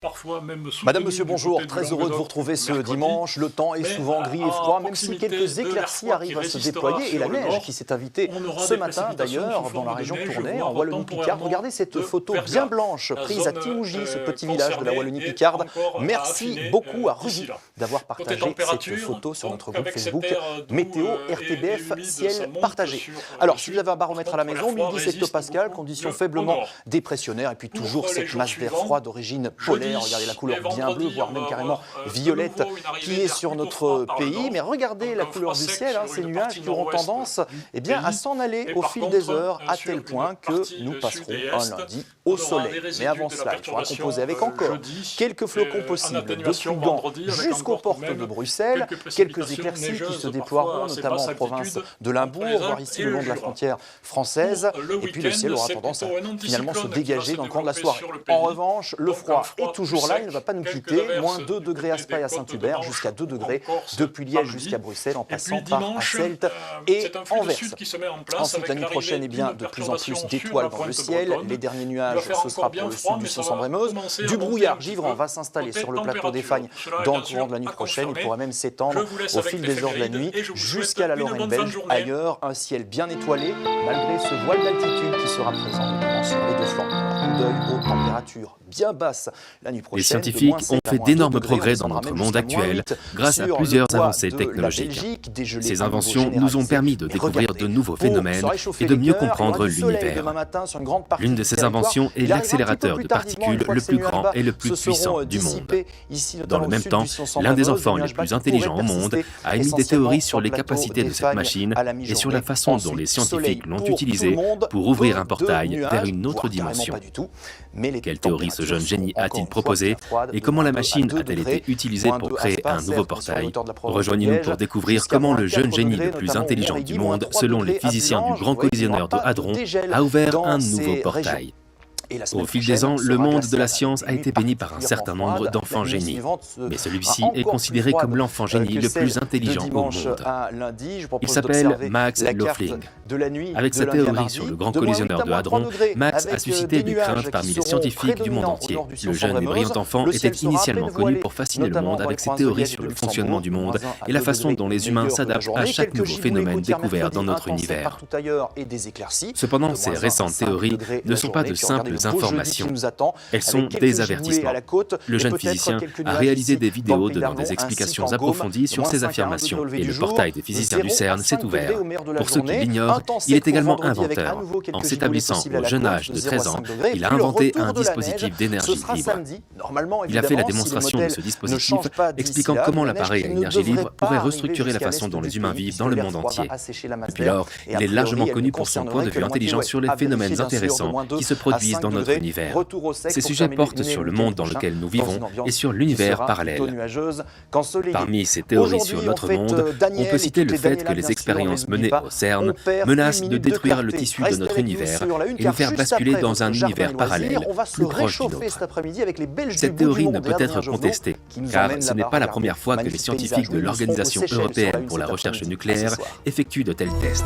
Parfois même Madame, soutenu Monsieur, du bonjour. côté du Très heureux de vous Languedoc retrouver ce mercredi, dimanche. Le temps est mais souvent gris et à froid, même si proximité quelques de éclaircies l'Erfoy arrivent qui à se résistera déployer. Et la sur le neige nord, qui s'est invitée on aura ce des matin précipitations d'ailleurs sous dans la forme de région neige, Tournai, voire en Wallonie-Picarde. Regardez cette photo bien blanche La prise à zone, Timouji, ce petit village de la concernée Wallonie-Picarde. est encore à Merci affiner, beaucoup à d'ici Rudy là. d'avoir Côté partagé cette température, photo sur notre donc, groupe avec cet Facebook air doux, Météo et RTBF humide, ça ciel monte partagé. sur, Alors, le si sud, vous avez un baromètre à la contre maison, la froid 1010 résiste hectopascales, beaucoup conditions mieux au faiblement nord. dépressionnaires, et puis Pour toujours les cette jours masse d'air suivants, froid d'origine jeudi polaire. Regardez la et couleur bien vendredi, bleue, voire on même va carrément avoir, de violette, nouveau une arrivée qui est d'air sur plutôt notre froid par le pays. nord, Mais regardez donc la un couleur froid du sec ciel, sur ces une nuages partie qui auront nord-ouest tendance du à pays. s'en aller Et au par fil contre, des heures, à sur tel une point que partie nous sud passerons et un est, lundi on au aura soleil. des Mais résidus avant de la cela, il faudra perturbation composer avec encore jeudi, quelques flocons en possibles atténuation depuis Gand vendredi, avec jusqu'aux encore tout de portes de même Bruxelles, quelques quelques précipitations éclaircies qui neigeuses, se parfois déploieront assez notamment basse en province altitude, de entre Limbourg, les voire Alpes ici et le le long de la Jura. frontière française. Pour le Et puis le ciel week-end, aura c'est tendance à plutôt un finalement se anticyclone qui va dégager se dans le cours de la développer soirée. sur le En pays. revanche, le Donc un froid froid est toujours plus là, sec, il ne va pas nous quelques quitter. averses Moins du 2 degrés à côté Spaye, des à côtes de Saint-Hubert, Manche jusqu'à 2 ou degrés en Corse depuis par Liège midi. jusqu'à Bruxelles, en Et passant puis par dimanche, Asselt et c'est un flux de Anvers. sud qui se met en place Ensuite, la avec nuit prochaine, l'arrivée de d'une plus en plus perturbation sur d'étoiles la dans le pointe ciel. bretonne. Les derniers Il va nuages, faire ce sera encore pour bien le froid, sud du mais ça va Sault-en-Brémeuse. commencer Du à monter un brouillard petit givrant peu va s'installer côté sur le plateau des température. Fagnes Cela est dans bien le sûr courant de la nuit à prochaine. Il confirmer. pourrait même Je s'étendre vous laisse au avec fil des heures de la l'éphéméride nuit et je vous souhaite jusqu'à la une Lorraine bonne fin de belge. journée. Ailleurs, un ciel bien étoilé, malgré ce voile d'altitude qui sera présent notamment sur les deux flancs. Un coup d'œil aux températures bien basses la nuit prochaine. Les scientifiques ont fait d'énormes progrès dans notre monde actuel grâce à plusieurs avancées technologiques. Ces inventions nous ont permis de découvrir de nouveaux phénomènes et de mieux comprendre l'univers. L'une de ces inventions est l'accélérateur de particules le plus grand et le plus puissant du monde. Dans le même temps, l'un des enfants les plus intelligents au monde a émis des théories sur les capacités de cette machine et sur la façon dont les scientifiques l'ont utilisée pour ouvrir un portail vers une autre dimension. Quelle théorie ce jeune génie a-t-il proposé et comment la machine a-t-elle été utilisée pour créer un nouveau portail? Rejoignez-nous pour découvrir comment le jeune génie le plus intelligent du monde, selon les physiciens du Grand Collisionneur de Hadron, a ouvert un nouveau portail. Au fil des ans, le monde de la science a été béni par un certain nombre d'enfants génies. Mais celui-ci est considéré comme l'enfant génie le plus intelligent au monde. Il s'appelle Max Loeffling. Avec sa théorie sur le grand collisionneur de Hadron, Max a suscité des craintes parmi les scientifiques du monde entier. Le jeune et brillant enfant était initialement connu pour fasciner le monde avec ses théories sur le fonctionnement du monde et la façon dont les humains s'adaptent à chaque nouveau phénomène découvert dans notre univers. Cependant, ces récentes théories ne sont pas de simples informations. Elles sont des avertissements. Le jeune physicien a réalisé des vidéos donnant des explications approfondies sur ces affirmations et le portail des physiciens du CERN s'est ouvert. Pour ceux qui l'ignorent, il est également inventeur. En s'établissant au jeune âge de 13 ans, il a inventé un dispositif d'énergie libre. Il a fait la démonstration de ce dispositif, expliquant comment l'appareil à énergie libre pourrait restructurer la façon dont les humains vivent dans le monde entier. Depuis lors, il est largement connu pour son point de vue intelligent sur les phénomènes intéressants qui se produisent dans notre univers. Ces sujets portent sur le monde dans lequel nous vivons et sur l'univers parallèle. Parmi ces théories sur notre monde, on peut citer le fait que les expériences menées au CERN menacent de détruire le tissu de notre univers et nous faire basculer dans un univers parallèle plus proche du nôtre. Cette théorie ne peut être contestée, car ce n'est pas la première fois que les scientifiques de l'Organisation européenne pour la recherche nucléaire effectuent de tels tests.